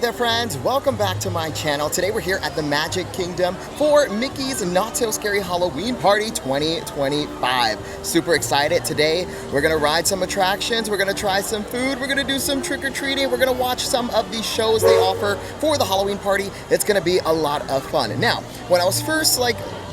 there friends, welcome back to my channel. Today we're here at the Magic Kingdom for Mickey's Not So Scary Halloween Party 2025. Super excited. Today we're gonna ride some attractions, we're gonna try some food, we're gonna do some trick-or-treating, we're gonna watch some of the shows they offer for the Halloween party. It's gonna be a lot of fun. Now, when I was first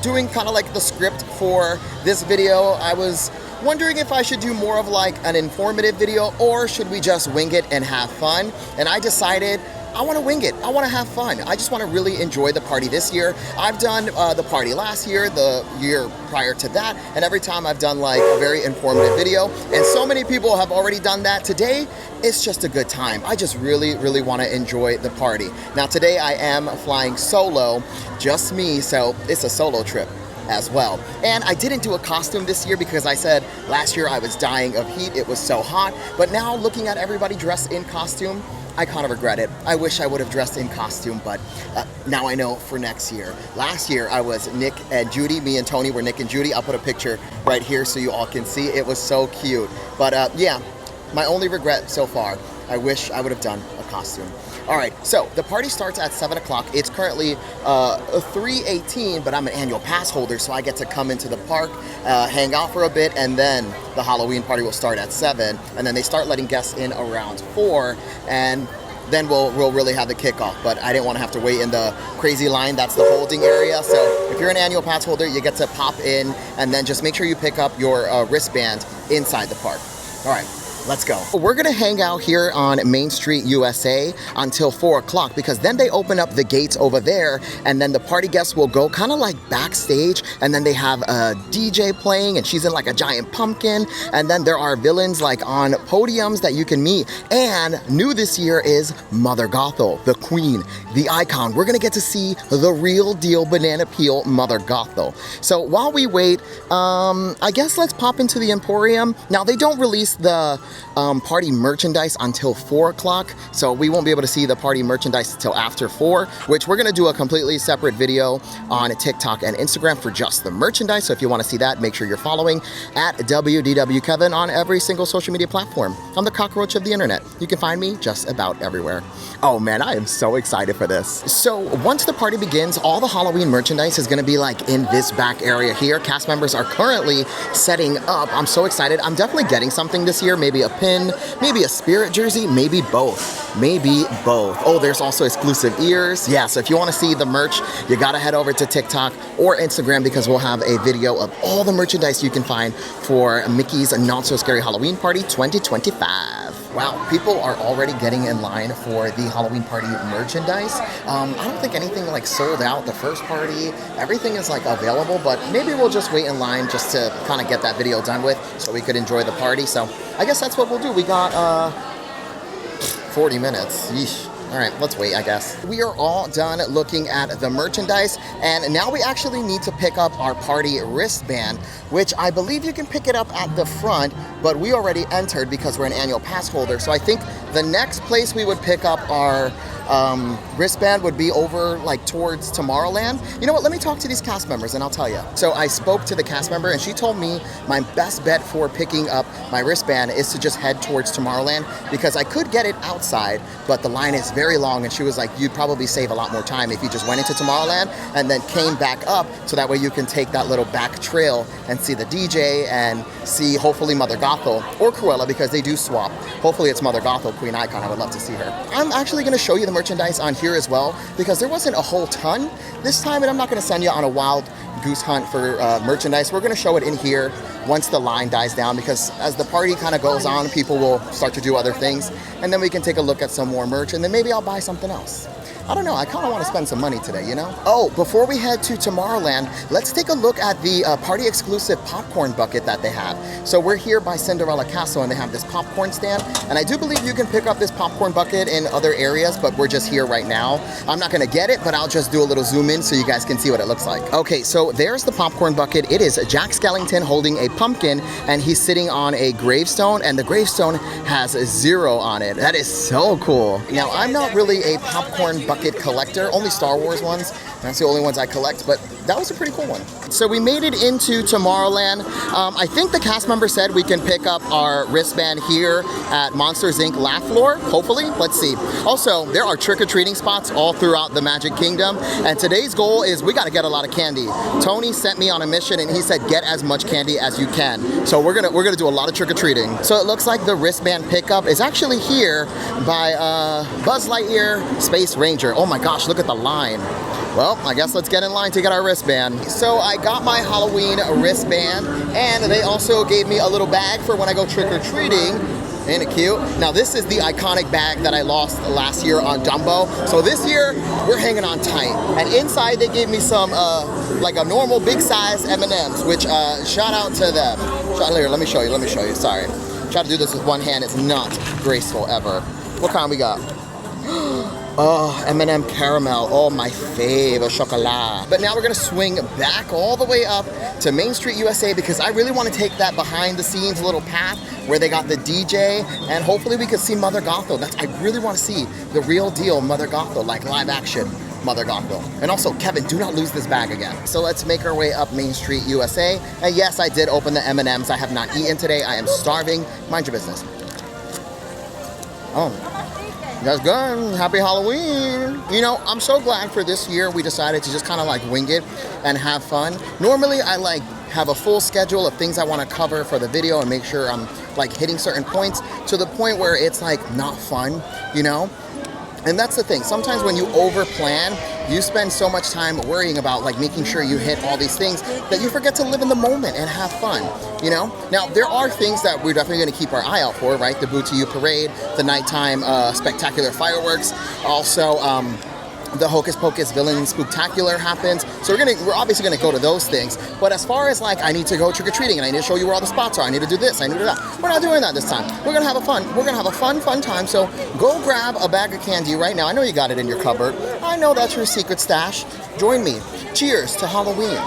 doing kind of like the script for this video, I was wondering if I should do more of like an informative video or should we just wing it and have fun? And I decided I want to wing it. I want to have fun. I just want to really enjoy the party this year. I've done the party last year, the year prior to that, and every time I've done like a very informative video, and so many people have already done that. Today, it's just a good time. I just really want to enjoy the party. Now today I am flying solo, just me, so it's a solo trip as well. And I didn't do a costume this year because I said last year I was dying of heat, it was so hot. But now looking at everybody dressed in costume, I kind of regret it. I wish I would have dressed in costume, but now I know for next year. Last year I was Nick and Judy, me and Tony were Nick and Judy. I'll put a picture right here so you all can see. It was so cute. But yeah, my only regret so far, I wish I would have done a costume. All right, so the party starts at 7 o'clock. It's currently 3:18, but I'm an annual pass holder, so I get to come into the park, hang out for a bit, and then the Halloween party will start at 7, and then they start letting guests in around 4, and then we'll really have the kickoff. But I didn't want to have to wait in the crazy line. That's the holding area. So if you're an annual pass holder, you get to pop in, and then just make sure you pick up your wristband inside the park. All right. Let's go. We're gonna hang out here on Main Street, USA until 4 o'clock because then they open up the gates over there and then the party guests will go kind of like backstage and then they have a DJ playing and she's in like a giant pumpkin and then there are villains like on podiums that you can meet. And new this year is Mother Gothel, the queen, the icon. We're gonna get to see the real deal banana peel Mother Gothel. So while we wait, I guess let's pop into the Emporium. Now they don't release the party merchandise until 4 o'clock, so we won't be able to see the party merchandise until after 4, which we're gonna do a completely separate video on TikTok and Instagram for just the merchandise. So if you want to see that, make sure you're following at WDW Kevin on every single social media platform. I'm the cockroach of the internet. You can find me just about everywhere. Oh man, I am so excited for this. So once the party begins, all the Halloween merchandise is gonna be like in this back area here. Cast members are currently setting up. I'm so excited. I'm definitely getting something this year, maybe a pin, maybe a spirit jersey, maybe both. Maybe both. Oh, there's also exclusive ears. Yeah, so if you want to see the merch, you gotta head over to TikTok or Instagram because we'll have a video of all the merchandise you can find for Mickey's Not So Scary Halloween Party 2025. Wow, people are already getting in line for the Halloween party merchandise. I don't think anything like sold out the first party. Everything is like available, but maybe we'll just wait in line just to kind of get that video done with so we could enjoy the party. So I guess that's what we'll do. We got 40 minutes. Yeesh. All right, let's wait, I guess. We are all done looking at the merchandise, and now we actually need to pick up our party wristband, which I believe you can pick it up at the front, but we already entered because we're an annual pass holder. So I think the next place we would pick up our wristband would be over like towards Tomorrowland. You know what, let me talk to these cast members and I'll tell you. So I spoke to the cast member and she told me my best bet for picking up my wristband is to just head towards Tomorrowland because I could get it outside, but the line is very long and she was like, you'd probably save a lot more time if you just went into Tomorrowland and then came back up so that way you can take that little back trail and see the DJ and see hopefully Mother Gothel or Cruella because they do swap. Hopefully it's Mother Gothel, Queen Icon. I would love to see her. I'm actually gonna show you the merchandise on here as well because there wasn't a whole ton this time and I'm not going to send you on a wild goose hunt for merchandise. We're going to show it in here once the line dies down because as the party kind of goes on, people will start to do other things and then we can take a look at some more merch and then maybe I'll buy something else. I don't know, I kind of want to spend some money today, you know? Oh, before we head to Tomorrowland, let's take a look at the party exclusive popcorn bucket that they have. So we're here by Cinderella Castle and they have this popcorn stand. And I do believe you can pick up this popcorn bucket in other areas, but we're just here right now. I'm not gonna get it, but I'll just do a little zoom in so you guys can see what it looks like. Okay, so So there's the popcorn bucket. It is Jack Skellington holding a pumpkin, and he's sitting on a gravestone, and the gravestone has a 0 on it. That is so cool. Now, I'm not really a popcorn bucket collector, only Star Wars ones. That's the only ones I collect, but that was a pretty cool one. So we made it into Tomorrowland. I think the cast member said we can pick up our wristband here at Monsters Inc. Laugh Floor, hopefully. Let's see. Also, there are trick-or-treating spots all throughout the Magic Kingdom, and today's goal is we got to get a lot of candy. Tony sent me on a mission, and he said get as much candy as you can. So we're gonna do a lot of trick-or-treating. So it looks like the wristband pickup is actually here by Buzz Lightyear Space Ranger. Oh my gosh, look at the line. Well, I guess let's get in line to get our wristband. So I got my Halloween wristband, and they also gave me a little bag for when I go trick-or-treating. Ain't it cute? Now this is the iconic bag that I lost last year on Dumbo. So this year, we're hanging on tight. And inside they gave me some, like a normal big size M&Ms, which shout out to them. Here, let me show you, sorry. Try to do this with one hand, it's not graceful ever. What kind we got? Oh, M&M caramel. Oh, my fave, chocolat. But now we're gonna swing back all the way up to Main Street USA because I really want to take that behind the scenes little path where they got the DJ, and hopefully we could see Mother Gothel. I really want to see the real deal Mother Gothel, like live action Mother Gothel. And also, Kevin, do not lose this bag again. So let's make our way up Main Street USA. And yes, I did open the M&Ms. I have not eaten today. I am starving. Mind your business. Oh. That's good. Happy Halloween. You know, I'm so glad for this year we decided to just kind of like wing it and have fun. Normally I like have a full schedule of things I want to cover for the video and make sure I'm like hitting certain points to the point where it's like not fun, you know? And that's the thing. Sometimes when you over plan, you spend so much time worrying about like making sure you hit all these things that you forget to live in the moment and have fun, you know? Now, there are things that we're definitely gonna keep our eye out for, right? The Boo to You Parade, the nighttime spectacular fireworks, also the Hocus Pocus Villain Spooktacular happens. So we're obviously gonna go to those things. But as far as like, I need to go trick-or-treating and I need to show you where all the spots are, I need to do this, I need to do that. We're not doing that this time. We're gonna have a fun time. So go grab a bag of candy right now. I know you got it in your cupboard. I know that's your secret stash. Join me. Cheers to Halloween.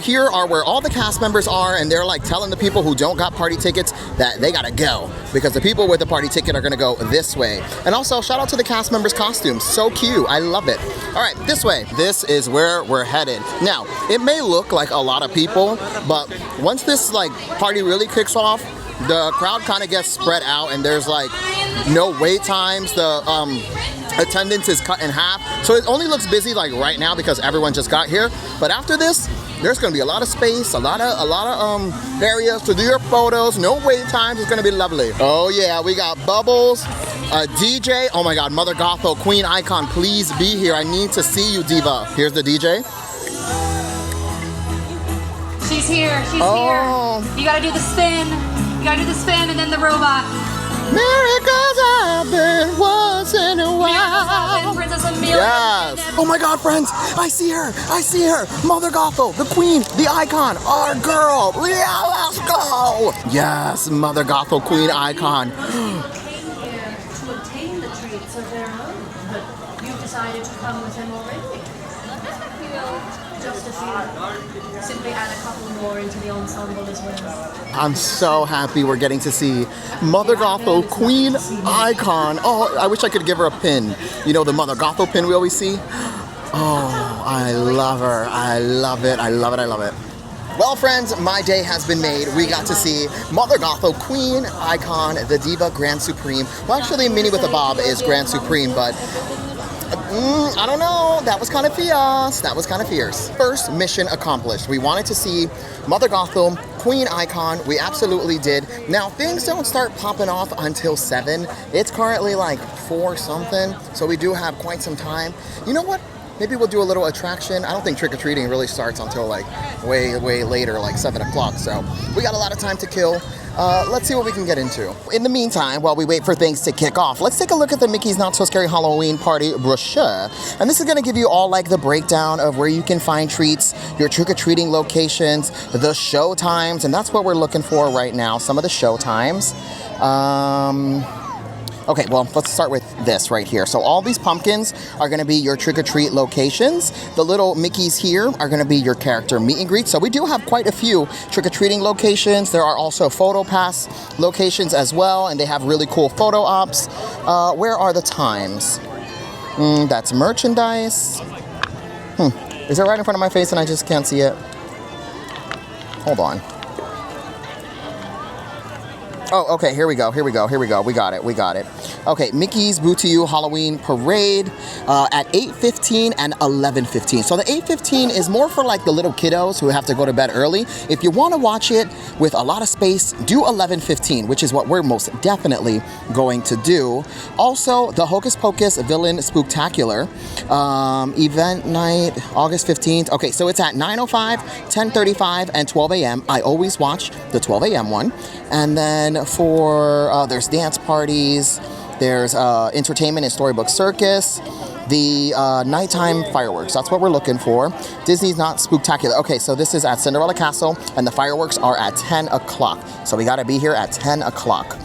Here are where all the cast members are, and they're like telling the people who don't got party tickets that they gotta go because the people with the party ticket are gonna go this way. And also shout out to the cast members' costumes. So cute, I love it. All right, this way. This is where we're headed. Now, it may look like a lot of people, but once this like party really kicks off, the crowd kind of gets spread out and there's like no wait times. The attendance is cut in half. So it only looks busy like right now because everyone just got here. But after this, there's gonna be a lot of space, a lot of areas to do your photos, no wait times, it's gonna be lovely. Oh yeah, we got Bubbles, a DJ, oh my God, Mother Gothel, Queen Icon, please be here. I need to see you, Diva. Here's the DJ. She's here, she's here. You gotta do the spin. You gotta do the spin and then the robot. Miracles happen once in a while. Yes. Oh my God, friends, I see her. Mother Gothel, the queen, the icon, our girl. Yeah, let's go. Yes, Mother Gothel, Queen Icon. They came here to obtain the treats of their own, but you decided to come with him already. Just a few. Simply add a couple more into the ensemble as well. I'm so happy we're getting to see Mother Gothel, Queen Icon. Oh, I wish I could give her a pin. You know the Mother Gothel pin we always see? Oh, I love her. I love it. Well, friends, my day has been made. We got to see Mother Gothel, Queen Icon, the Diva Grand Supreme. Well, actually, Minnie with a Bob is Grand Supreme, but I don't know. That was kind of fierce. First mission accomplished. We wanted to see Mother Gothel, Queen Icon. We absolutely did. Now, things don't start popping off until 7. It's currently like 4 something, so we do have quite some time. You know what? Maybe we'll do a little attraction. I don't think trick-or-treating really starts until like way later, like 7 o'clock. So we got a lot of time to kill. Let's see what we can get into. In the meantime, while we wait for things to kick off, let's take a look at the Mickey's Not So Scary Halloween Party brochure. And this is gonna give you all like the breakdown of where you can find treats, your trick-or-treating locations, the show times, and that's what we're looking for right now, some of the show times. Okay, well, let's start with this right here. So all these pumpkins are gonna be your trick-or-treat locations. The little Mickeys here are gonna be your character meet and greet. So we do have quite a few trick-or-treating locations. There are also photo pass locations as well, and they have really cool photo ops. Where are the times? That's merchandise. Is it right in front of my face and I just can't see it? Hold on. Oh, okay, here we go. We got it. Okay, Mickey's Boo to You Halloween Parade at 8:15 and 11:15. So the 8:15 is more for like the little kiddos who have to go to bed early. If you want to watch it with a lot of space, do 11:15, which is what we're most definitely going to do. Also, the Hocus Pocus Villain Spooktacular event night, August 15th. Okay, so it's at 9:05, 10:35, and 12 a.m. I always watch the 12 a.m. one. And then for, there's dance parties, there's entertainment and storybook circus, the nighttime fireworks. That's what we're looking for. Disney's Not Spooktacular. Okay, so this is at Cinderella Castle, and the fireworks are at 10 o'clock. So we gotta be here at 10 o'clock.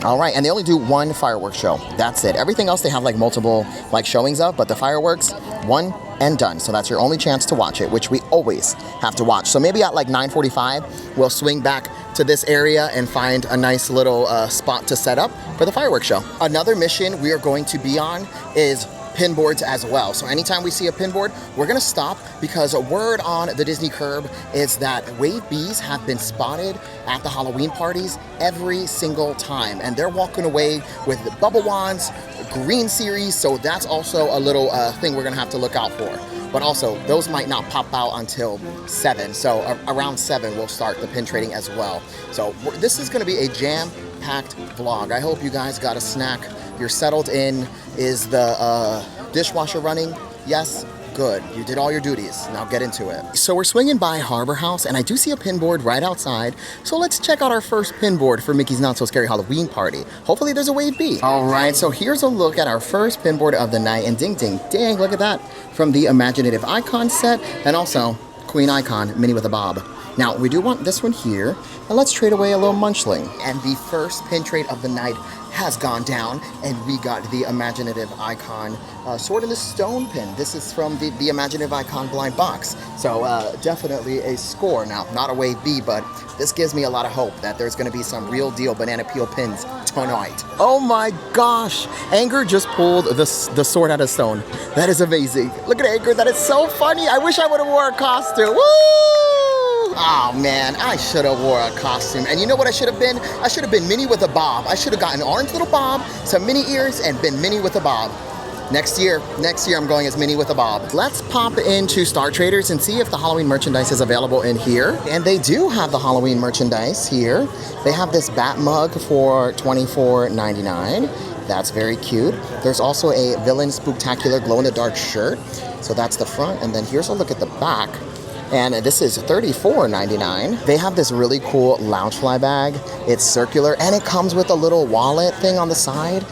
All right, and they only do one fireworks show. That's it. Everything else they have like multiple like showings of, but the fireworks, one and done. So that's your only chance to watch it, which we always have to watch. So maybe at like 9:45, we'll swing back to this area and find a nice little spot to set up for the fireworks show. Another mission we are going to be on is pin boards as well. So anytime we see a pin board, we're gonna stop because a word on the Disney Curb is that wave bees have been spotted at the Halloween parties every single time. And they're walking away with the bubble wands, green series. So that's also a little thing we're gonna have to look out for. But also, those might not pop out until 7. So around 7, we'll start the pin trading as well. So this is gonna be a jam-packed vlog. I hope you guys got a snack. You're settled in. Is the dishwasher running? Yes? Good. You did all your duties. Now get into it. So we're swinging by Harbor House, and I do see a pin board right outside. So let's check out our first pin board for Mickey's Not So Scary Halloween Party. Hopefully there's a wave B. All right, so here's a look at our first pin board of the night, and ding, ding, dang, look at that. From the Imaginative Icon set, and also Queen Icon, Minnie with a Bob. Now, we do want this one here, and let's trade away a little Munchling. And the first pin trade of the night has gone down, and we got the Imaginative Icon Sword in the Stone pin. This is from the Imaginative Icon blind box. So definitely a score. Now, not a wave B, but this gives me a lot of hope that there's gonna be some real deal banana peel pins tonight. Oh my gosh, Anger just pulled the sword out of stone. That is amazing. Look at Anger, that is so funny. I wish I would've wore a costume. Woo! Oh man, I should have wore a costume. And you know what I should have been? I should have been Minnie with a bob. I should have gotten an orange little bob, some mini ears, and been Minnie with a bob. Next year I'm going as Minnie with a bob. Let's pop into Star Traders and see if the Halloween merchandise is available in here. And they do have the Halloween merchandise here. They have this bat mug for $24.99. That's very cute. There's also a Villain Spooktacular glow-in-the-dark shirt. So that's the front, and then here's a look at the back. And this is $34.99. They have this really cool Loungefly bag. It's circular, and it comes with a little wallet thing on the side.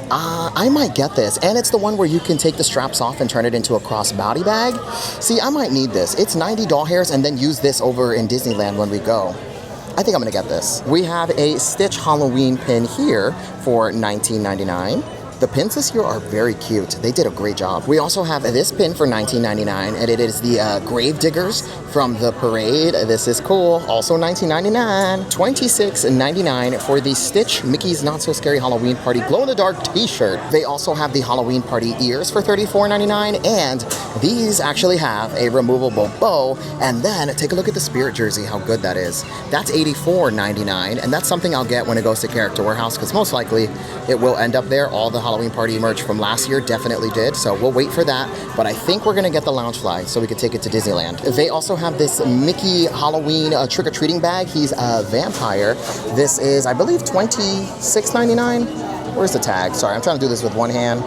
I might get this, and it's the one where you can take the straps off and turn it into a crossbody bag. See, I might need this. It's 90 doll hairs, and then use this over in Disneyland when we go. I think I'm gonna get this. We have a Stitch Halloween pin here for $19.99. The pins this year are very cute. They did a great job. We also have this pin for $19.99, and it is the Grave Diggers from the parade. This is cool. Also $19.99. $26.99 for the Stitch Mickey's Not So Scary Halloween Party glow-in-the-dark t-shirt. They also have the Halloween Party ears for $34.99, and these actually have a removable bow. And then take a look at the Spirit jersey, how good that is. That's $84.99, and that's something I'll get when it goes to Character Warehouse, because most likely it will end up there. All the Halloween Party merch from last year definitely did, so we'll wait for that. But I think we're gonna get the Loungefly so we can take it to Disneyland. They also have this Mickey Halloween trick-or-treating bag. He's a vampire. This is, I believe, $26.99. Where's the tag? Sorry, I'm trying to do this with one hand.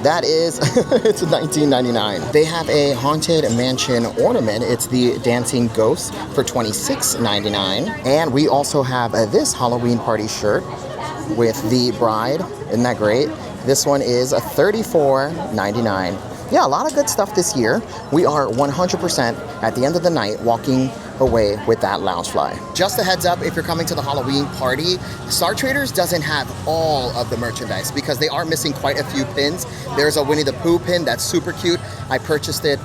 That is, it's $19.99. They have a Haunted Mansion ornament. It's the Dancing Ghost for $26.99. And we also have this Halloween Party shirt with the bride. Isn't that great? This one is $34.99. Yeah, a lot of good stuff this year. We are 100% at the end of the night walking away with that Loungefly. Just a heads up, if you're coming to the Halloween party, Star Traders doesn't have all of the merchandise because they are missing quite a few pins. There's a Winnie the Pooh pin that's super cute. I purchased it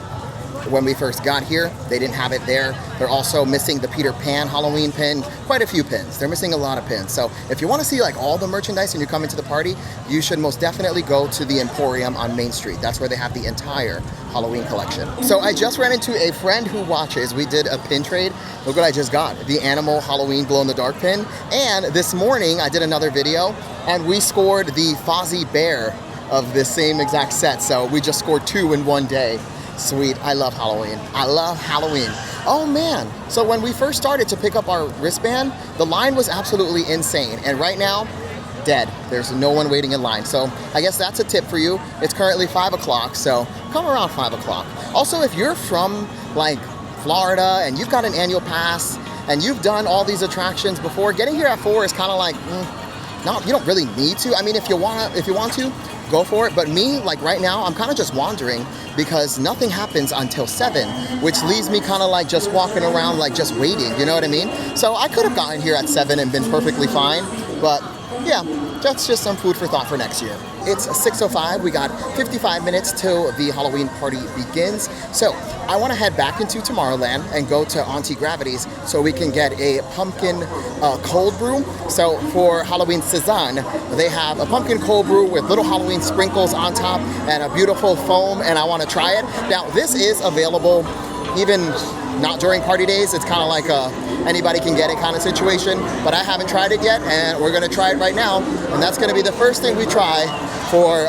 when we first got here. They didn't have it there. They're also missing the Peter Pan Halloween pin, quite a few pins. They're missing a lot of pins. So if you want to see like all the merchandise and you're coming to the party, you should most definitely go to the Emporium on Main Street. That's where they have the entire Halloween collection. So I just ran into a friend who watches. We did a pin trade. Look what I just got, the Animal Halloween glow-in-the-dark pin. And this morning I did another video and we scored the Fozzie Bear of the same exact set. So we just scored 2 in one day. Sweet, I love Halloween. I love Halloween. Oh man, so when we first started to pick up our wristband, the line was absolutely insane. And right now, dead. There's no one waiting in line. So I guess that's a tip for you. It's currently 5 o'clock, so come around 5 o'clock. Also, if you're from like Florida and you've got an annual pass and you've done all these attractions before, getting here at 4 is kind of like, no, you don't really need to. I mean, if you want to, go for it. But me, like right now, I'm kind of just wandering because nothing happens until 7, which leaves me kind of like just walking around, like just waiting, you know what I mean? So I could have gotten here at 7 and been perfectly fine, but yeah, that's just some food for thought for next year. It's 6:05, we got 55 minutes till the Halloween party begins. So I want to head back into Tomorrowland and go to Auntie Gravity's so we can get a pumpkin cold brew. So for Halloween season, they have a pumpkin cold brew with little Halloween sprinkles on top and a beautiful foam, and I want to try it. Now this is available even not during party days. It's kind of like anybody can get it kind of situation, but I haven't tried it yet and we're gonna try it right now, and that's gonna be the first thing we try for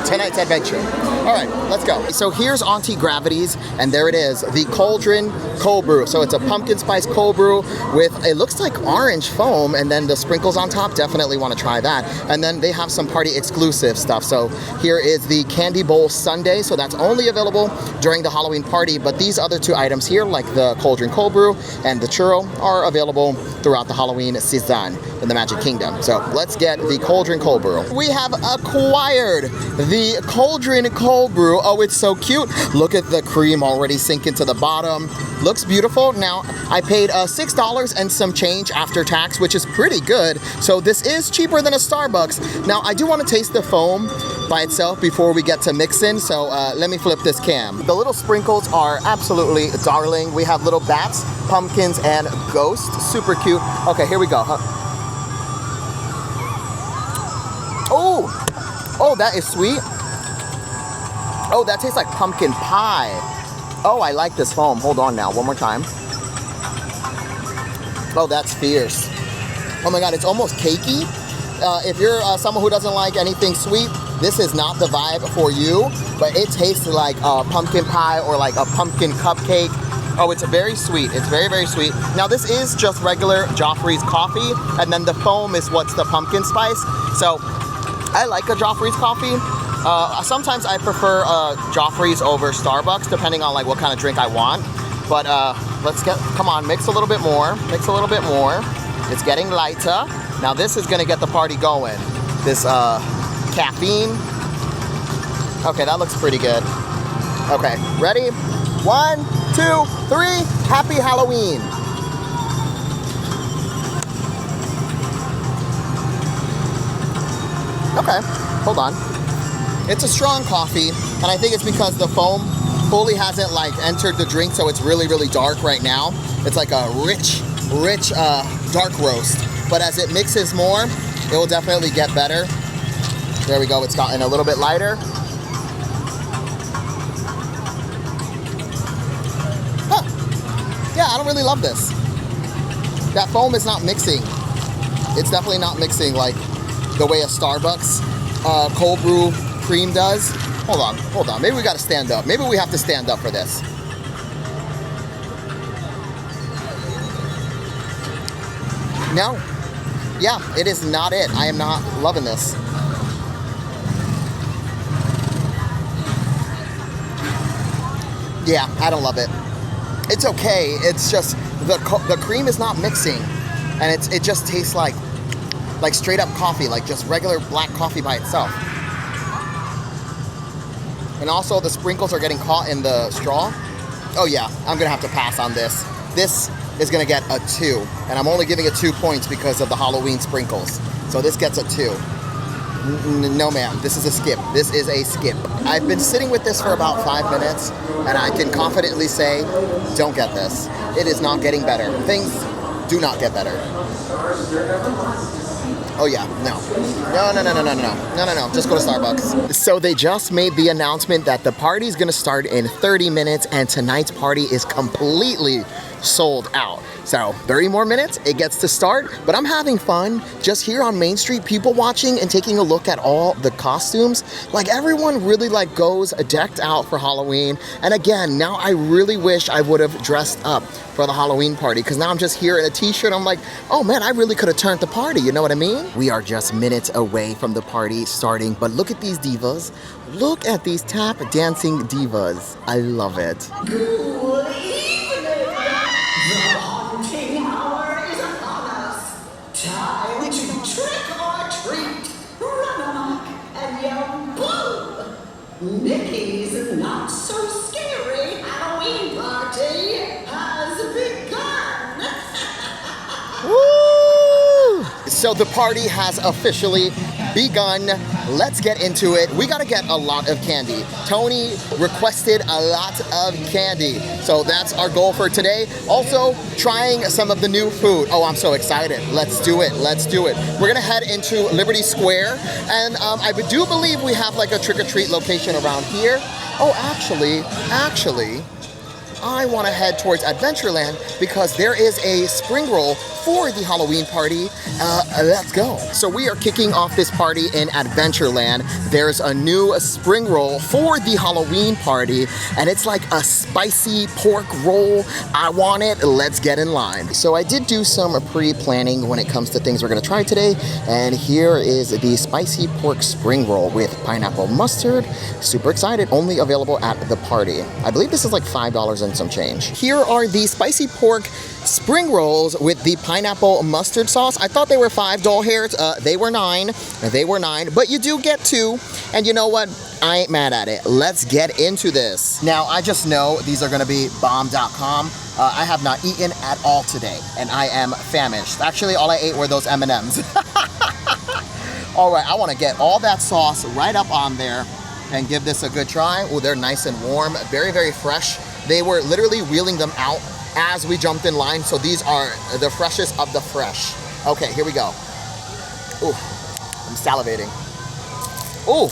tonight's adventure. All right, let's go. So here's Auntie Gravity's, and there it is, the Cauldron Cold Brew. So it's a pumpkin spice cold brew with, it looks like orange foam, and then the sprinkles on top. Definitely want to try that. And then they have some party exclusive stuff. So here is the Candy Bowl Sundae. So that's only available during the Halloween party, but these other 2 items here, like the Cauldron Cold Brew and the churro, are available throughout the Halloween season in the Magic Kingdom. So let's get the Cauldron Cold Brew. We have acquired the Cauldron Cold Brew. Oh, it's so cute. Look at the cream already sinking to the bottom. Looks beautiful. Now, I paid $6 and some change after tax, which is pretty good. So this is cheaper than a Starbucks. Now, I do want to taste the foam by itself before we get to mixing. So let me flip this cam. The little sprinkles are absolutely darling. We have little bats, pumpkins, and ghosts. Super cute. Okay, here we go. Oh, that is sweet. Oh, that tastes like pumpkin pie. Oh, I like this foam. Hold on now, one more time. Oh, that's fierce. Oh my God, it's almost cakey. If you're someone who doesn't like anything sweet, this is not the vibe for you, but it tastes like a pumpkin pie or like a pumpkin cupcake. Oh, it's very sweet. It's very, very sweet. Now, this is just regular Joffrey's coffee, and then the foam is what's the pumpkin spice. So I like a Joffrey's coffee. Sometimes I prefer Joffrey's over Starbucks, depending on like what kind of drink I want. But come on, mix a little bit more. Mix a little bit more. It's getting lighter. Now this is gonna get the party going. This caffeine. Okay, that looks pretty good. Okay, ready? 1, 2, 3, happy Halloween. Okay, hold on. It's a strong coffee, and I think it's because the foam fully hasn't like entered the drink, so it's really, really dark right now. It's like a rich, dark roast. But as it mixes more, it will definitely get better. There we go, it's gotten a little bit lighter. Huh. Yeah, I don't really love this. That foam is not mixing. It's definitely not mixing like the way a Starbucks cold brew cream does. Hold on. Maybe we gotta stand up. Maybe we have to stand up for this. No. Yeah, it is not it. I am not loving this. Yeah, I don't love it. It's okay. It's just the cream is not mixing, and it just tastes like straight up coffee, like just regular black coffee by itself. And also the sprinkles are getting caught in the straw. Oh yeah, I'm gonna have to pass on this. this is gonna get a 2. And I'm only giving it 2 points because of the Halloween sprinkles. So this gets a 2. No ma'am, this is a skip. This is a skip. I've been sitting with this for about 5 minutes, and I can confidently say, don't get this. It is not getting better. Things do not get better. Oh yeah, no. No, just go to Starbucks. So they just made the announcement that the party's gonna start in 30 minutes, and tonight's party is completely sold out. So 30 more minutes, it gets to start, but I'm having fun just here on Main Street, people watching and taking a look at all the costumes. Like everyone really like goes decked out for Halloween. And again, now I really wish I would have dressed up for the Halloween party, because now I'm just here in a t-shirt. I'm like, oh man, I really could have turned the party, you know what I mean? We are just minutes away from the party starting, but look at these divas. Look at these tap dancing divas. I love it. Time to trick or treat, run amok and yell boo! Mickey's not so scary Halloween party has begun! Woo! So the party has officially begun. Let's get into it. We gotta get a lot of candy. Tony requested a lot of candy. So that's our goal for today. Also, trying some of the new food. Oh, I'm so excited. Let's do it. Let's do it. We're gonna head into Liberty Square. And I do believe we have like a trick-or-treat location around here. Oh, actually, I want to head towards Adventureland because there is a spring roll for the Halloween party. Let's go. So we are kicking off this party in Adventureland. There's a new spring roll for the Halloween party, and it's like a spicy pork roll. I want it. Let's get in line. So I did do some pre-planning when it comes to things we're gonna try today, and here is the spicy pork spring roll with pineapple mustard. Super excited. Only available at the party. I believe this is like $5 and some change. Here are the spicy pork spring rolls with the pineapple mustard sauce. I thought they were $5 hairs. They were 9. They were 9, but you do get 2. And you know what? I ain't mad at it. Let's get into this. Now, I just know these are gonna be bomb.com. I have not eaten at all today, and I am famished. Actually, all I ate were those M&Ms. All right, I wanna get all that sauce right up on there and give this a good try. Oh, they're nice and warm, very, very fresh. They were literally wheeling them out as we jumped in line, so these are the freshest of the fresh. Okay, here we go. Ooh, I'm salivating. Ooh.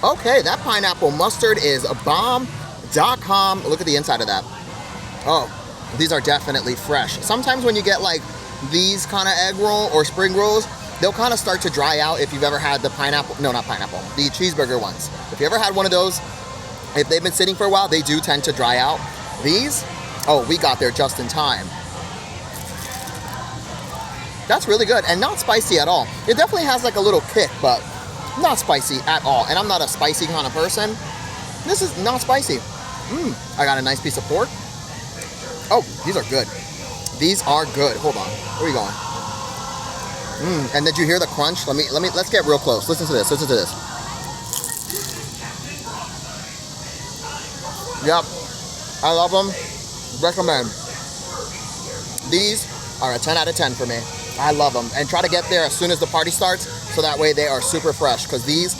Okay, that pineapple mustard is bomb.com. Look at the inside of that. Oh, these are definitely fresh. Sometimes when you get like these kind of egg roll or spring rolls, they'll kind of start to dry out if you've ever had the pineapple, no, not pineapple, the cheeseburger ones. If you ever had one of those, if they've been sitting for a while, they do tend to dry out. These, oh, we got there just in time. That's really good and not spicy at all. It definitely has like a little kick, but not spicy at all. And I'm not a spicy kind of person. This is not spicy. I got a nice piece of pork. Oh, these are good. These are good. Hold on, where are we going? And did you hear the crunch? Let's get real close. Listen to this. Listen to this. Yep, I love them. Recommend. These are a 10 out of 10 for me. I love them. And try to get there as soon as the party starts, so that way they are super fresh. Because these,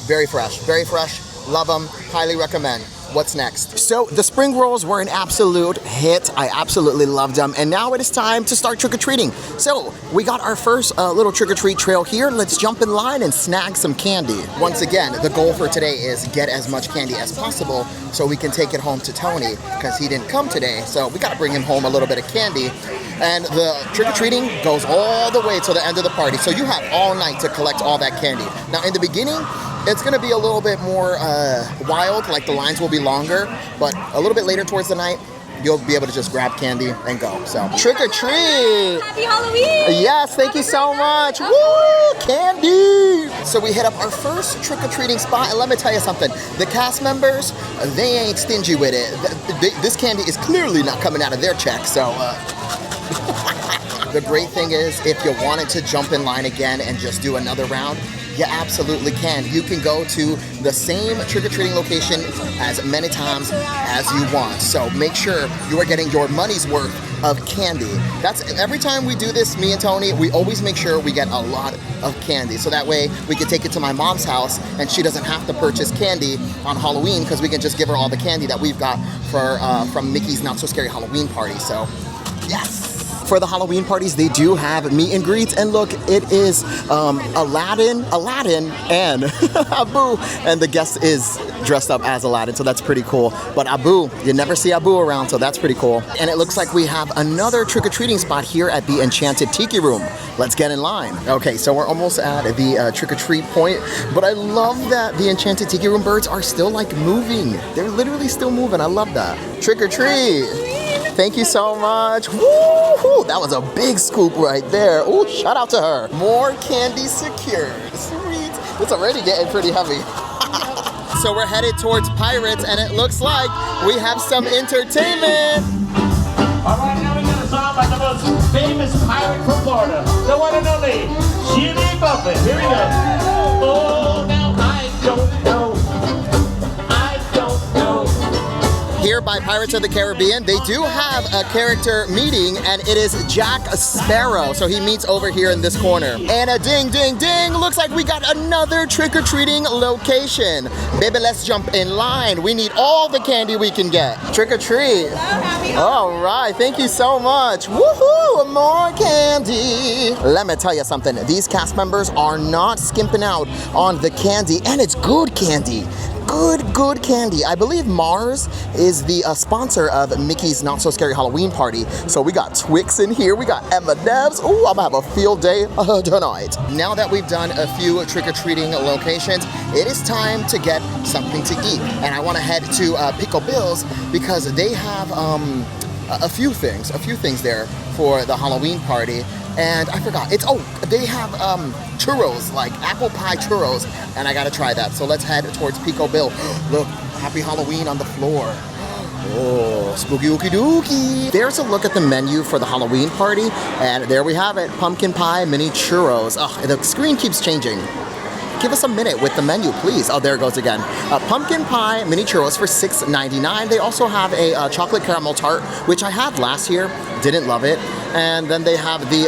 very fresh. Very fresh. Love them. Highly recommend. What's next? So the spring rolls were an absolute hit. I absolutely loved them. And now it is time to start trick-or-treating. So we got our first little trick-or-treat trail here. Let's jump in line and snag some candy. Once again, the goal for today is get as much candy as possible so we can take it home to Tony, because he didn't come today. So we gotta bring him home a little bit of candy. And the trick-or-treating goes all the way till the end of the party. So you have all night to collect all that candy. Now in the beginning, it's gonna be a little bit more wild, like the lines will be longer, but a little bit later towards the night, you'll be able to just grab candy and go. So trick or treat! Happy Halloween! Yes, thank you so much. Woo, candy! So we hit up our first trick-or-treating spot, and let me tell you something. The cast members, they ain't stingy with it. This candy is clearly not coming out of their check, so The great thing is, if you wanted to jump in line again and just do another round, You absolutely can. You can go to the same trick-or-treating location as many times as you want. So make sure you are getting your money's worth of candy. That's every time we do this, me and Tony, we always make sure we get a lot of candy. So that way we can take it to my mom's house and she doesn't have to purchase candy on Halloween because we can just give her all the candy that we've got for from Mickey's Not So Scary Halloween Party. So, yes! For the Halloween parties, they do have meet and greets, and look, it is Aladdin, and Abu, and the guest is dressed up as Aladdin, so that's pretty cool. But Abu, you never see Abu around, so that's pretty cool. And it looks like we have another trick-or-treating spot here at the Enchanted Tiki Room. Let's get in line. Okay, so we're almost at the trick-or-treat point, but I love that the Enchanted Tiki Room birds are still like moving. They're literally still moving. I love that. Trick-or-treat. Thank you so much. Woo-hoo, that was a big scoop right there. Ooh, shout out to her. More candy secured. Sweet. It's already getting pretty heavy. So we're headed towards Pirates, and it looks like we have some entertainment. All right, now we got a song by the most famous pirate from Florida, the one and only Jimmy Buffett. Here we go. Oh, now I don't know. Here by Pirates of the Caribbean, they do have a character meeting, and it is Jack Sparrow. So he meets over here in this corner. And a ding, ding, ding. Looks like we got another trick-or-treating location. Baby, let's jump in line. We need all the candy we can get. Trick or treat. All right, thank you so much. Woohoo, more candy. Let me tell you something. These cast members are not skimping out on the candy, and it's good candy. Good candy. I believe Mars is the sponsor of Mickey's Not So Scary Halloween Party. So we got Twix in here, we got M&M's. Ooh, I'm gonna have a field day tonight. Now that we've done a few trick-or-treating locations, it is time to get something to eat. And I wanna head to Pico Bill's because they have a few things there for the Halloween party. And I forgot, they have churros, like apple pie churros, and I gotta try that. So let's head towards Pico Bill. Look, happy Halloween on the floor. Oh, spooky ookie dookie. There's a look at the menu for the Halloween party, and there we have it, pumpkin pie mini churros. Oh, the screen keeps changing. Give us a minute with the menu, please. Oh, there it goes again. Pumpkin pie mini churros for $6.99. They also have a chocolate caramel tart, which I had last year, didn't love it. And then they have the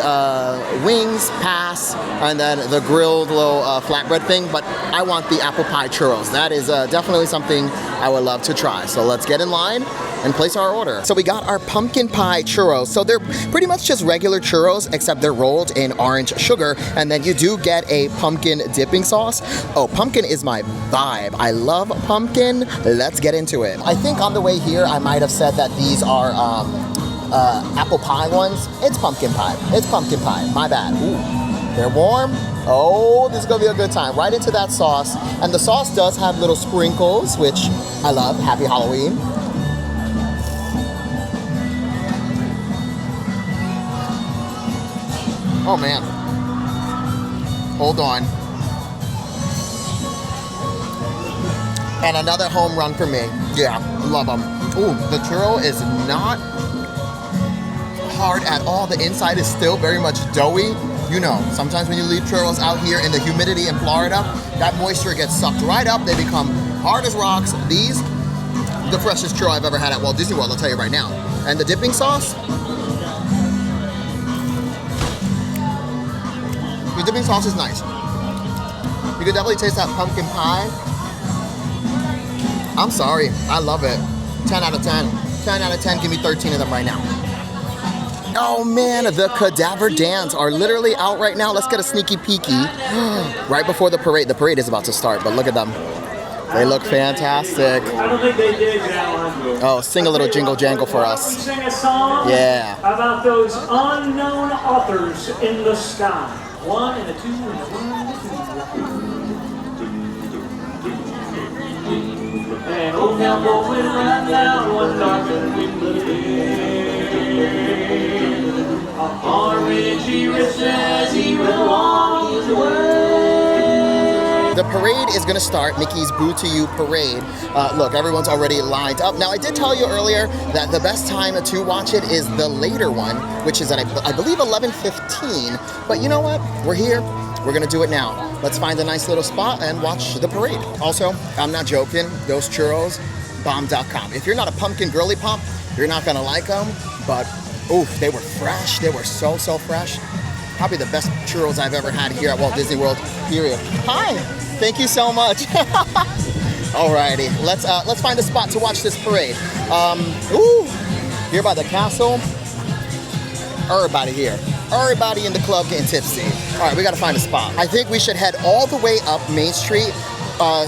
wings, pass, and then the grilled little flatbread thing, but I want the apple pie churros. That is definitely something I would love to try. So let's get in line and place our order. So we got our pumpkin pie churros. So they're pretty much just regular churros, except they're rolled in orange sugar, and then you do get a pumpkin dipping sauce. Oh, pumpkin is my vibe. I love pumpkin. Let's get into it. I think on the way here, I might have said that these are apple pie ones. It's pumpkin pie. It's pumpkin pie. My bad. Ooh, they're warm. Oh, this is gonna be a good time. Right into that sauce. And the sauce does have little sprinkles, which I love. Happy Halloween. Oh man. Hold on. And another home run for me. Yeah, love them. Ooh, the churro is not hard at all. The inside is still very much doughy. You know, sometimes when you leave churros out here in the humidity in Florida, that moisture gets sucked right up. They become hard as rocks. These, the freshest churro I've ever had at Walt Disney World, I'll tell you right now. And the dipping sauce, the dipping sauce is nice. You can definitely taste that pumpkin pie. I'm sorry, I love it. 10 out of 10. 10 out of 10, give me 13 of them right now. Oh man, the Cadaver Dance are literally out right now. Let's get a sneaky peeky. Right before the parade. The parade is about to start, but look at them. They look fantastic. I don't think they did that one. Oh, sing a little jingle jangle for us. We sing a song about those unknown authors in the sky. 1 and a 2 and a 1 and a 2. And old cowboy went right down one dark and windy day. On a ridge he rests as he went along his way. The parade is going to start, Mickey's Boo to You parade. Look, everyone's already lined up. Now, I did tell you earlier that the best time to watch it is the later one, which is at, I believe, 11:15. But you know what? We're here. we're gonna do it now. Let's find a nice little spot and watch the parade. Also, I'm not joking, those churros, bomb.com. If you're not a pumpkin girly pop, you're not gonna like them, but oof, they were fresh. They were so fresh. Probably the best churros I've ever had here at Walt Disney World, period. Hi, thank you so much. Alrighty, let's find a spot to watch this parade. Here by the castle, everybody here. Everybody in the club getting tipsy. All right, we gotta find a spot. I think we should head all the way up Main Street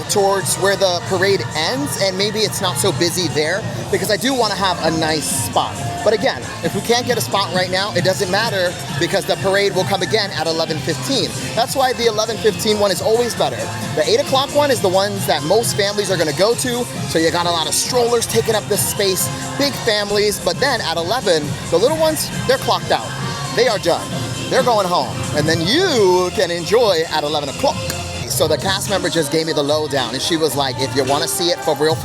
towards where the parade ends, and maybe it's not so busy there because I do want to have a nice spot. But again, if we can't get a spot right now, it doesn't matter because the parade will come again at 11:15. That's why the 11:15 one is always better. The 8 o'clock one is the ones that most families are gonna go to, so you got a lot of strollers taking up this space, big families, but then at 11, the little ones, they're clocked out. They are done. They're going home. And then you can enjoy at 11 o'clock. So the cast member just gave me the lowdown, and she was like, if you want to see it for real,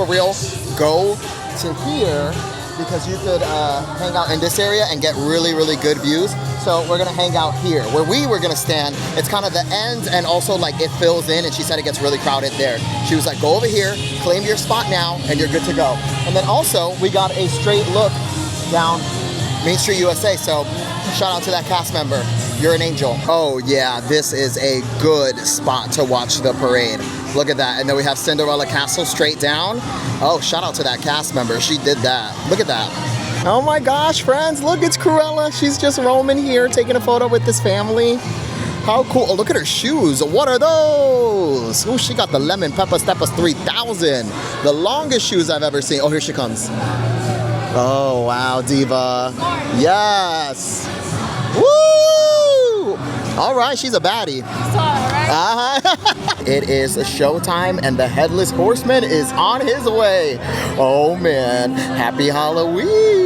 go to here because you could hang out in this area and get really good views. So we're gonna hang out here. Where we were gonna stand, it's kind of the end and also like it fills in, and she said it gets really crowded there. She was like, go over here, claim your spot now, and you're good to go. And then also, we got a straight look down Main Street USA, so shout out to that cast member. You're an angel. Oh yeah, this is a good spot to watch the parade. Look at that. And then we have Cinderella Castle straight down. Oh, shout out to that cast member. She did that. Look at that. Oh my gosh, friends, look, it's Cruella. She's just roaming here, taking a photo with this family. How cool. Oh, look at her shoes. What are those? Oh, she got the Lemon Pepper Steppers 3000. The longest shoes I've ever seen. Oh, here she comes. Oh, wow, Diva. Yes. Woo! All right, she's a baddie. It is showtime, and the Headless Horseman is on his way. Oh, man. Happy Halloween.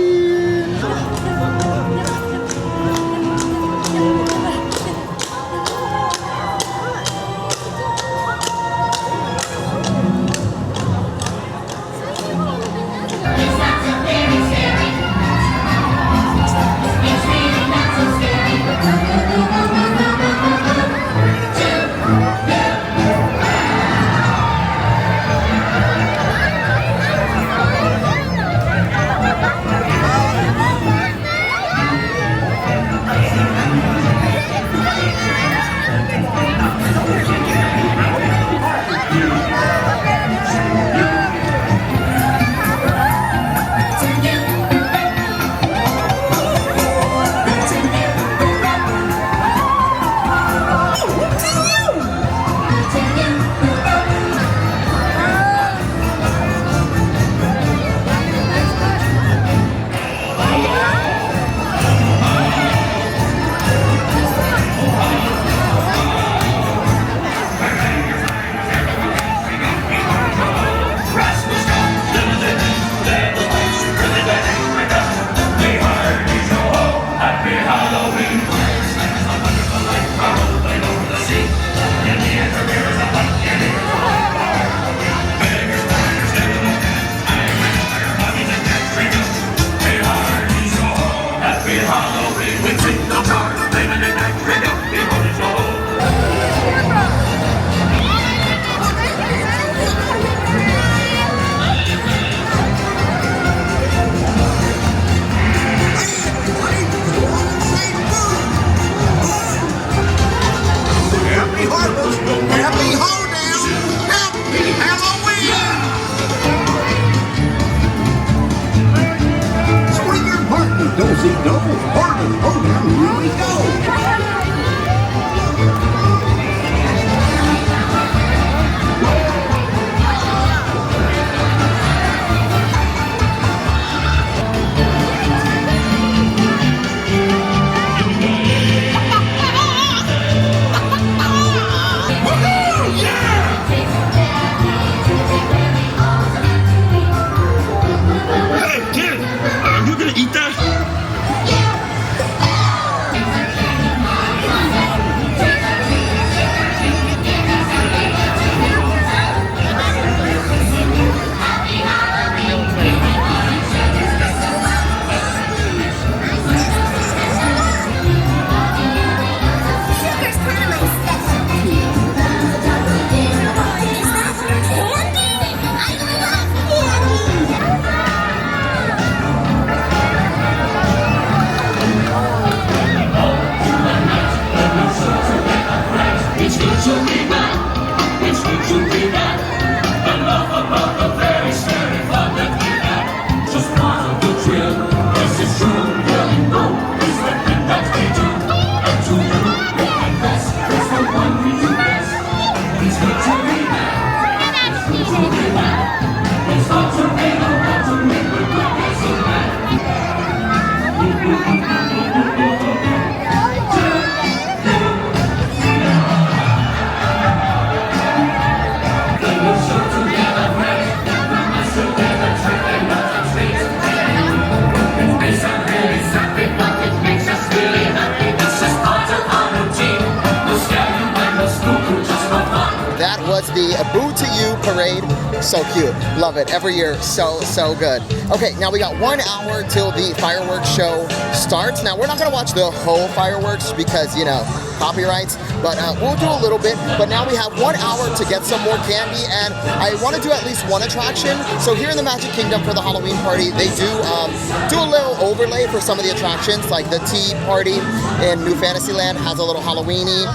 parade. So cute. Love it. Every year, so good. Okay, now we got 1 hour till the fireworks show starts. Now, we're not going to watch the whole fireworks because, you know, copyrights, but we'll do a little bit. But now we have 1 hour to get some more candy, and I want to do at least one attraction. So here in the Magic Kingdom for the Halloween party, they do a little overlay for some of the attractions, like the Tea Party in New Fantasyland has a little Halloweeny.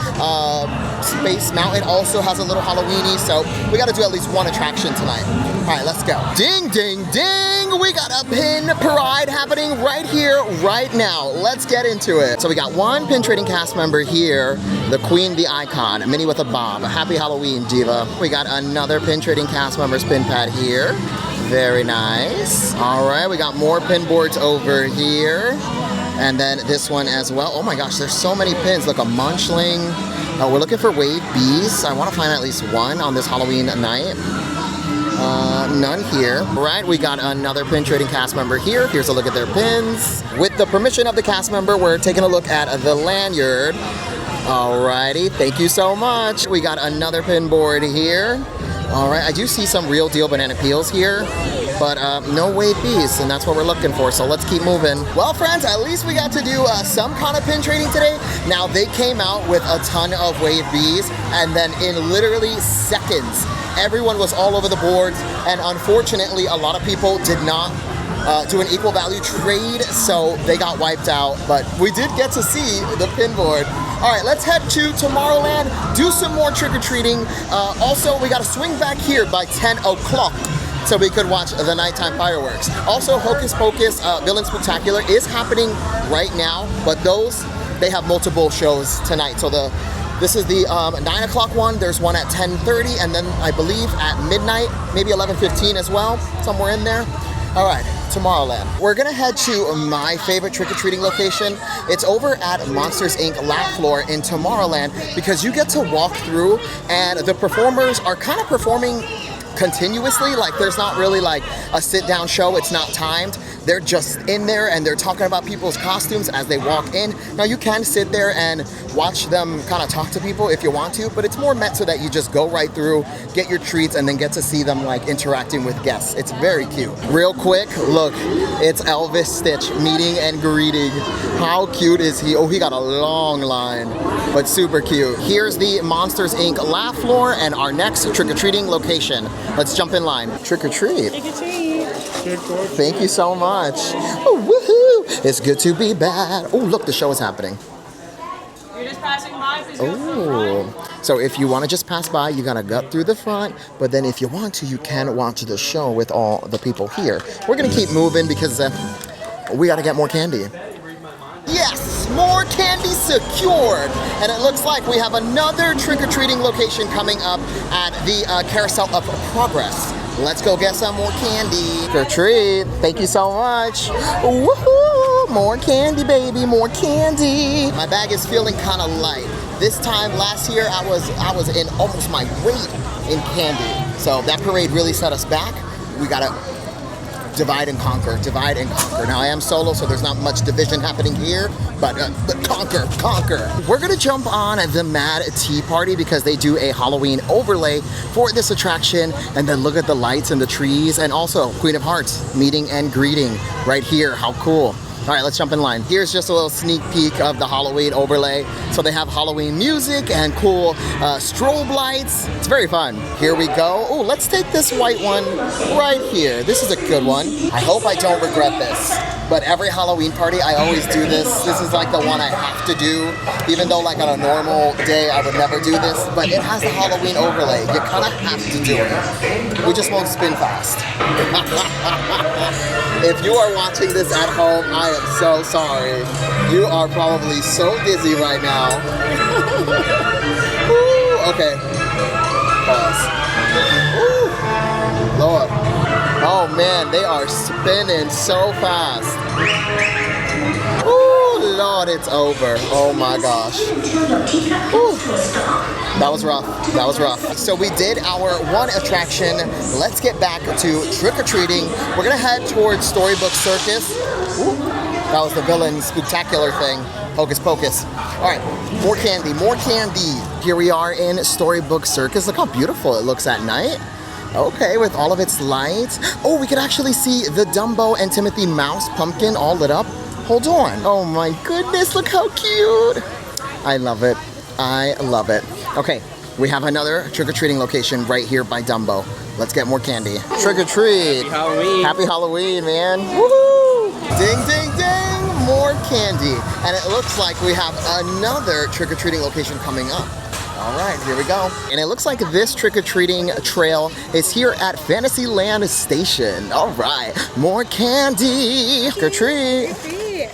Space Mountain also has a little Halloweeny, so we got to do at least one attraction tonight. All right, let's go. Ding, ding, ding! We got a pin parade happening right here, right now. Let's get into it. So we got one pin trading cast member here, the Queen, the Icon, Minnie with a Bob. Happy Halloween, Diva. We got another pin trading cast member's pin pad here. Very nice. All right, we got more pin boards over here. And then this one as well. Oh my gosh, there's so many pins. Look, a Munchling. Oh, we're looking for Wave Bees. I want to find at least one on this Halloween night. None here. Right, we got another pin trading cast member here. Here's a look at their pins. With the permission of the cast member, we're taking a look at the lanyard. Alrighty, thank you so much. We got another pin board here. Alright, I do see some real deal banana peels here, but no Wave Bees, and that's what we're looking for, so let's keep moving. Well, friends, at least we got to do some kind of pin trading today. Now, they came out with a ton of Wave Bees, and then in literally seconds, everyone was all over the boards, and unfortunately, a lot of people did not do an equal value trade, so they got wiped out, but we did get to see the pin board. All right, let's head to Tomorrowland, do some more trick-or-treating. Also, we gotta swing back here by 10 o'clock so we could watch the nighttime fireworks. Also, Hocus Pocus Villain Spectacular is happening right now, but they have multiple shows tonight. So this is the 9 o'clock one. There's one at 10:30, and then I believe at midnight, maybe 11:15 as well, somewhere in there. All right, Tomorrowland. We're gonna head to my favorite trick-or-treating location. It's over at Monsters Inc. Laugh Floor in Tomorrowland because you get to walk through and the performers are kind of performing continuously. Like, there's not really like a sit-down show. It's not timed. They're just in there and they're talking about people's costumes as they walk in. Now, you can sit there and watch them kind of talk to people if you want to, but it's more meant so that you just go right through, get your treats, and then get to see them like interacting with guests. It's very cute. Real quick, look, it's Elvis Stitch meeting and greeting. How cute is he? Oh, he got a long line, but super cute. Here's the Monsters Inc. Laugh Floor and our next trick-or-treating location. Let's jump in line. Trick or treat. Trick or treat. Thank you so much. Oh, woohoo! It's good to be back. Oh, look, the show is happening. You're just passing by, please go to the front. Oh, so if you want to just pass by, you gotta gut through the front. But then if you want to, you can watch the show with all the people here. We're gonna keep moving because we gotta get more candy. Yes, more candy secured. And it looks like we have another trick-or-treating location coming up at the Carousel of Progress. Let's go get some more candy. Trick or treat. Thank you so much. Woohoo! More candy, baby, more candy. My bag is feeling kind of light. This time last year, I was in almost my weight in candy. So that parade really set us back. We gotta divide and conquer, divide and conquer. Now I am solo, so there's not much division happening here, but conquer, conquer. We're gonna jump on the Mad Tea Party because they do a Halloween overlay for this attraction, and then look at the lights and the trees, and also Queen of Hearts meeting and greeting right here. How cool. All right, let's jump in line. Here's just a little sneak peek of the Halloween overlay. So they have Halloween music and cool strobe lights. It's very fun. Here we go. Oh, let's take this white one right here. This is a good one. I hope I don't regret this. But every Halloween party, I always do this. This is like the one I have to do. Even though like on a normal day, I would never do this. But it has the Halloween overlay. You kind of have to do it. We just won't spin fast. If you are watching this at home, I am so sorry. You are probably so dizzy right now. Ooh, okay. Pause. Ooh. Lord. Oh man, they are spinning so fast. Ooh, Lord, it's over. Oh my gosh. Ooh. That was rough. That was rough. So we did our one attraction. Let's get back to trick-or-treating. We're gonna head towards Storybook Circus. Ooh. That was the Villain Spectacular thing. Hocus Pocus. All right, more candy, more candy. Here we are in Storybook Circus. Look how beautiful it looks at night. Okay, with all of its lights. Oh, we could actually see the Dumbo and Timothy Mouse pumpkin all lit up. Hold on. Oh my goodness, look how cute. I love it. I love it. Okay, we have another trick-or-treating location right here by Dumbo. Let's get more candy. Trick or treat. Happy Halloween. Happy Halloween, man. Woohoo! Ding, ding, ding. More candy. And it looks like we have another trick-or-treating location coming up. All right, here we go. And it looks like this trick-or-treating trail is here at Fantasyland Station. All right, more candy. Trick or treat.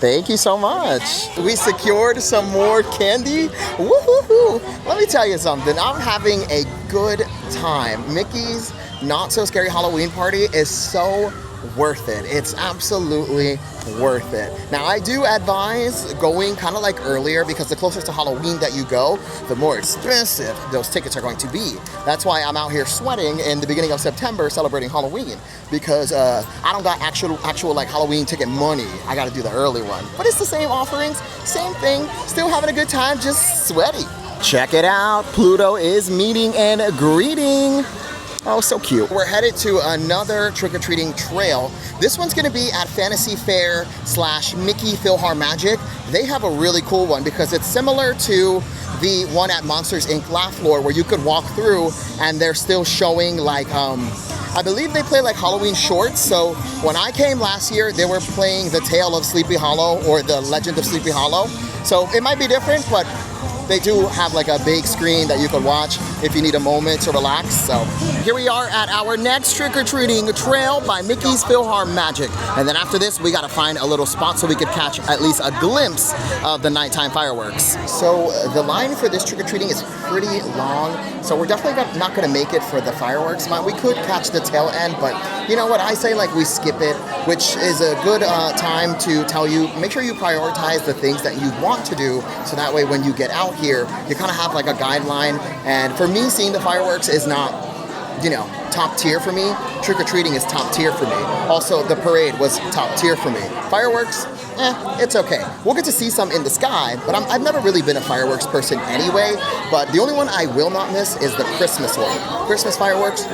Thank you so much. We secured some more candy. Woohoo! Let me tell you something. I'm having a good time. Mickey's Not So Scary Halloween Party is so worth it. It's absolutely worth it. Now, I do advise going kind of like earlier because the closer to Halloween that you go, the more expensive those tickets are going to be. That's why I'm out here sweating in the beginning of September celebrating Halloween, because I don't got actual like Halloween ticket money. I got to do the early one. But it's the same offerings, same thing, still having a good time, just sweaty. Check it out. Pluto is meeting and greeting. Oh, so cute. We're headed to another trick-or-treating trail. This one's gonna be at Fantasy Fair / Mickey PhilharMagic. They have a really cool one because it's similar to the one at Monsters Inc. Laugh Floor, where you could walk through and they're still showing like, I believe they play like Halloween shorts. So when I came last year, they were playing The Tale of Sleepy Hollow or The Legend of Sleepy Hollow. So it might be different, but they do have like a big screen that you can watch if you need a moment to relax. So here we are at our next trick-or-treating trail by Mickey's PhilharMagic. And then after this, we gotta find a little spot so we could catch at least a glimpse of the nighttime fireworks. So the line for this trick-or-treating is pretty long. So we're definitely not gonna make it for the fireworks. We could catch the tail end, but you know what? I say like we skip it, which is a good time to tell you, make sure you prioritize the things that you want to do. So that way when you get out here, you kind of have like a guideline. And for me, seeing the fireworks is not, you know, top tier for me. Trick-or-treating is top tier for me. Also, the parade was top tier for me. Fireworks, it's okay. We'll get to see some in the sky, but I've never really been a fireworks person anyway. But the only one I will not miss is the Christmas one. Christmas fireworks,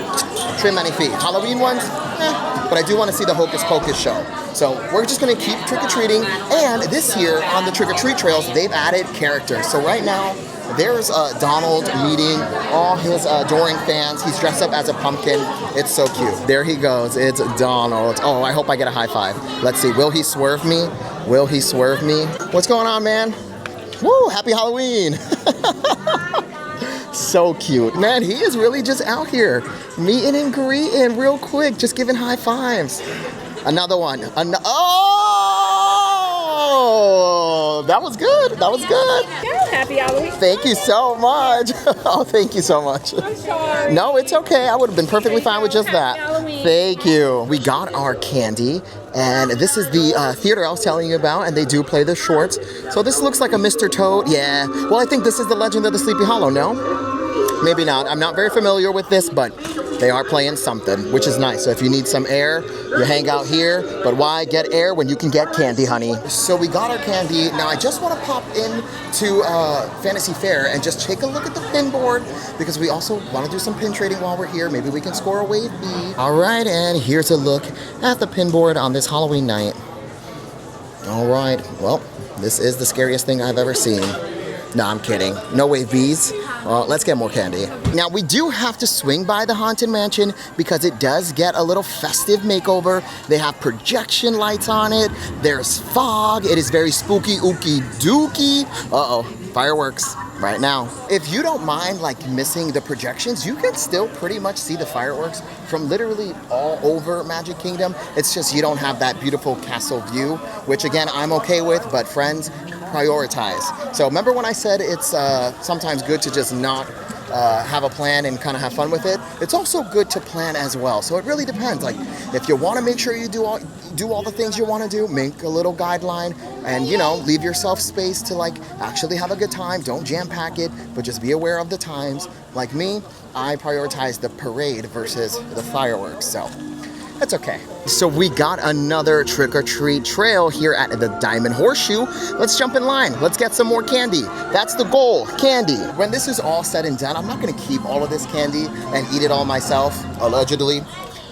trim any feet. Halloween ones, but I do want to see the Hocus Pocus show. So we're just gonna keep trick-or-treating. And this year on the trick-or-treat trails, they've added characters. So right now, there's Donald meeting all his adoring fans. He's dressed up as a pumpkin. It's so cute. There he goes. It's Donald. Oh, I hope I get a high five. Let's see. Will he swerve me? Will he swerve me? What's going on, man? Woo! Happy Halloween! So cute. Man, he is really just out here meeting and greeting real quick, just giving high fives. Another one. Oh, that was good. That was good. Yeah, happy Halloween. Thank you so much. Oh, thank you so much. I'm sorry. No, it's okay. I would have been perfectly fine with just that. Happy Halloween. Thank you. We got our candy, and this is the theater I was telling you about, and they do play the shorts. So this looks like a Mr. Toad. Yeah. Well, I think this is the Legend of the Sleepy Hollow, no? Maybe not. I'm not very familiar with this, but they are playing something, which is nice. So if you need some air, you hang out here. But why get air when you can get candy, honey? So we got our candy. Now I just want to pop in to Fantasy Fair and just take a look at the pin board, because we also want to do some pin trading while we're here. Maybe we can score a wave B. All right, and here's a look at the pin board on this Halloween night. All right, well, this is the scariest thing I've ever seen. No, I'm kidding. No wave Bs. Let's get more candy. Now, we do have to swing by the Haunted Mansion because it does get a little festive makeover. They have projection lights on it. There's fog. It is very spooky, ooky dooky. Uh-oh, fireworks right now. If you don't mind like missing the projections, you can still pretty much see the fireworks from literally all over Magic Kingdom. It's just you don't have that beautiful castle view, which again, I'm okay with, but friends, prioritize. So remember when I said it's sometimes good to just not have a plan and kind of have fun with it? It's also good to plan as well. So it really depends. Like if you want to make sure you do all the things you want to do, make a little guideline and, you know, leave yourself space to like actually have a good time. Don't jam pack it, but just be aware of the times. Like me, I prioritize the parade versus the fireworks. So That's okay. So we got another trick-or-treat trail here at the Diamond Horseshoe. Let's jump in line. Let's get some more candy. That's the goal, candy. When this is all said and done, I'm not gonna keep all of this candy and eat it all myself, allegedly.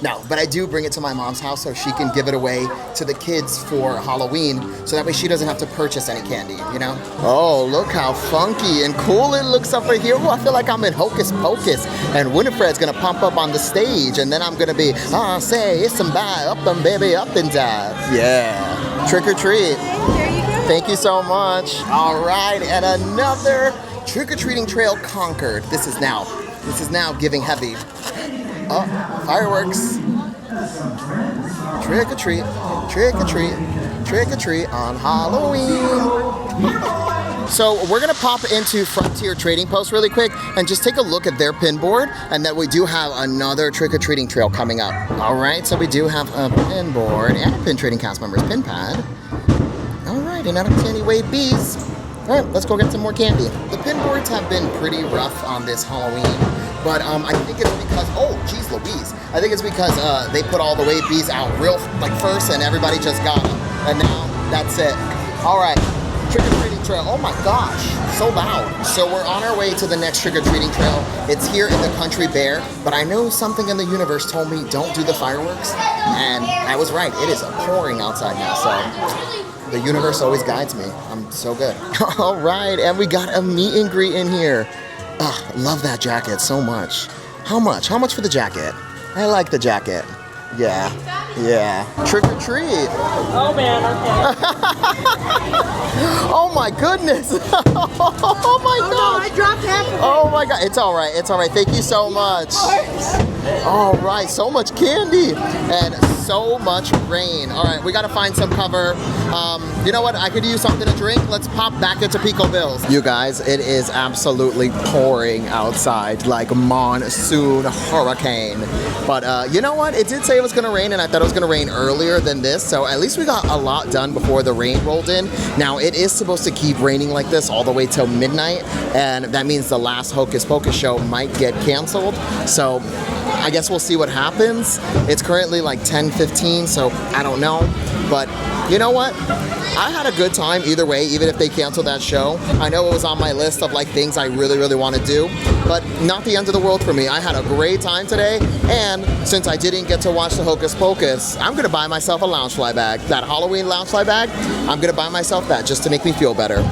No, but I do bring it to my mom's house so she can give it away to the kids for Halloween, so that way she doesn't have to purchase any candy, you know? Oh, look how funky and cool it looks up here. Oh, I feel like I'm in Hocus Pocus, and Winifred's gonna pump up on the stage, and then I'm gonna be, say, it's somebody up and baby, up and die. Yeah, trick or treat. There you go. Thank you so much. All right, and another trick-or-treating trail conquered. This is now giving heavy. Oh, fireworks. Trick or treat, trick or treat, trick or treat on Halloween. So we're gonna pop into Frontier Trading Post really quick and just take a look at their pin board, and that we do have another trick-or-treating trail coming up. All right, so we do have a pin board and a pin trading cast members pin pad. All right, and out of candy wave bees. All right, let's go get some more candy. The pin boards have been pretty rough on this Halloween, but I think it's because, oh, geez Louise. I think it's because they put all the wave bees out real, first, and everybody just got them. And now, that's it. All right, trick-or-treating trail. Oh my gosh, so loud. So we're on our way to the next trick-or-treating trail. It's here in the Country Bear, but I know something in the universe told me don't do the fireworks, and I was right. It is pouring outside now, so the universe always guides me. I'm so good. All right, and we got a meet and greet in here. Love that jacket so much. How much? How much for the jacket? I like the jacket. Yeah. Yeah. Trick or treat. Oh man, okay. Oh my goodness. Oh my No, gosh. I dropped half of it. Oh my god. It's all right. It's all right. Thank you so much. All right. So much candy and so much rain. All right. We got to find some cover. You know what? I could use something to drink. Let's pop back into Pico Bills. You guys, it is absolutely pouring outside like monsoon hurricane. But you know what? It did say it was going to rain, and I thought it was going to rain earlier than this. So at least we got a lot done before the rain rolled in. Now, it is supposed to keep raining like this all the way till midnight. And that means the last Hocus Pocus show might get canceled. So I guess we'll see what happens. It's currently like 10:15, so I don't know. But you know what? I had a good time either way, even if they canceled that show. I know it was on my list of things I really, really want to do, but not the end of the world for me. I had a great time today, and since I didn't get to watch the Hocus Pocus, I'm gonna buy myself a Loungefly bag. That Halloween Loungefly bag, I'm gonna buy myself that just to make me feel better.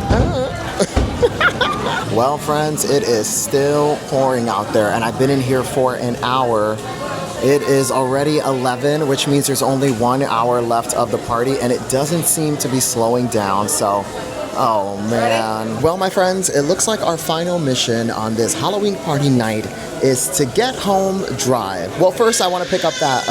Well, friends, it is still pouring out there, and I've been in here for an hour. It is already 11, which means there's only 1 hour left of the party, and it doesn't seem to be slowing down, so, oh man. Well, my friends, it looks like our final mission on this Halloween party night is to get home dry. Well, first I want to pick up that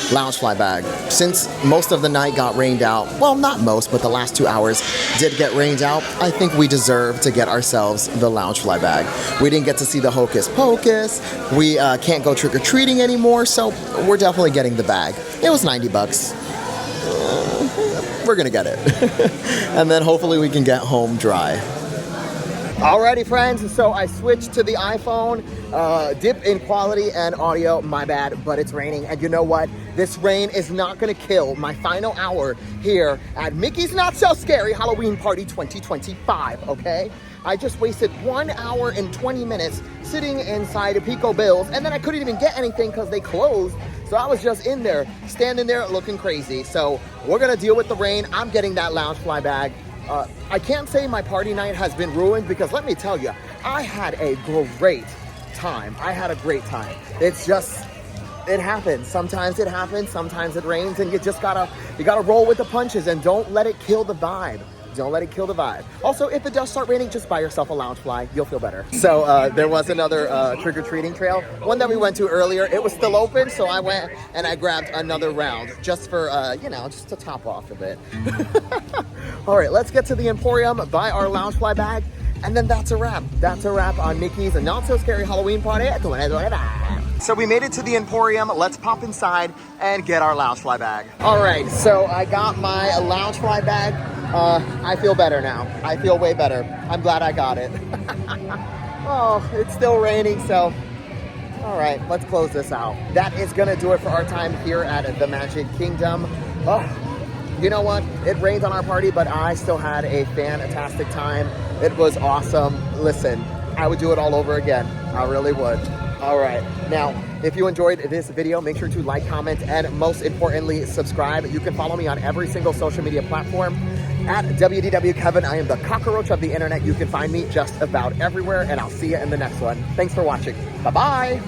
Loungefly bag. Since most of the night got rained out, well, not most, but the last 2 hours did get rained out, I think we deserve to get ourselves the Loungefly bag. We didn't get to see the Hocus Pocus. We can't go trick-or-treating anymore, so we're definitely getting the bag. It was 90 bucks. We're gonna get it. And then hopefully we can get home dry. Alrighty, friends, so I switched to the iPhone, dip in quality and audio, my bad, but it's raining, and you know what? This rain is not gonna kill my final hour here at Mickey's Not So Scary Halloween Party 2025, okay? I just wasted 1 hour and 20 minutes sitting inside of Pico Bills, and then I couldn't even get anything because they closed, so I was just in there, standing there looking crazy. So we're gonna deal with the rain. I'm getting that Loungefly bag. I can't say my party night has been ruined, because let me tell you, I had a great time. I had a great time. It's just, it happens. Sometimes it happens, sometimes it rains, and you gotta roll with the punches and don't let it kill the vibe. Don't let it kill the vibe. Also, if it does start raining, just buy yourself a Loungefly. You'll feel better. So there was another trick-or-treating trail, one that we went to earlier. It was still open, so I went and I grabbed another round just for, just to top off a bit. All right, let's get to the Emporium, buy our Loungefly bag, and then that's a wrap. That's a wrap on Mickey's Not So Scary Halloween Party 2025. So we made it to the Emporium. Let's pop inside and get our Loungefly bag. All right, so I got my Loungefly bag. I feel better now. I feel way better. I'm glad I got it. Oh, it's still raining, so All right, let's close this out. That is gonna do it for our time here at the Magic Kingdom. Oh, you know what? It rained on our party, but I still had a fantastic time. It was awesome. Listen, I would do it all over again. I really would. All right, now, if you enjoyed this video, make sure to like, comment, and most importantly, subscribe. You can follow me on every single social media platform. At WDW Kevin, I am the cockroach of the internet. You can find me just about everywhere, and I'll see you in the next one. Thanks for watching. Bye-bye.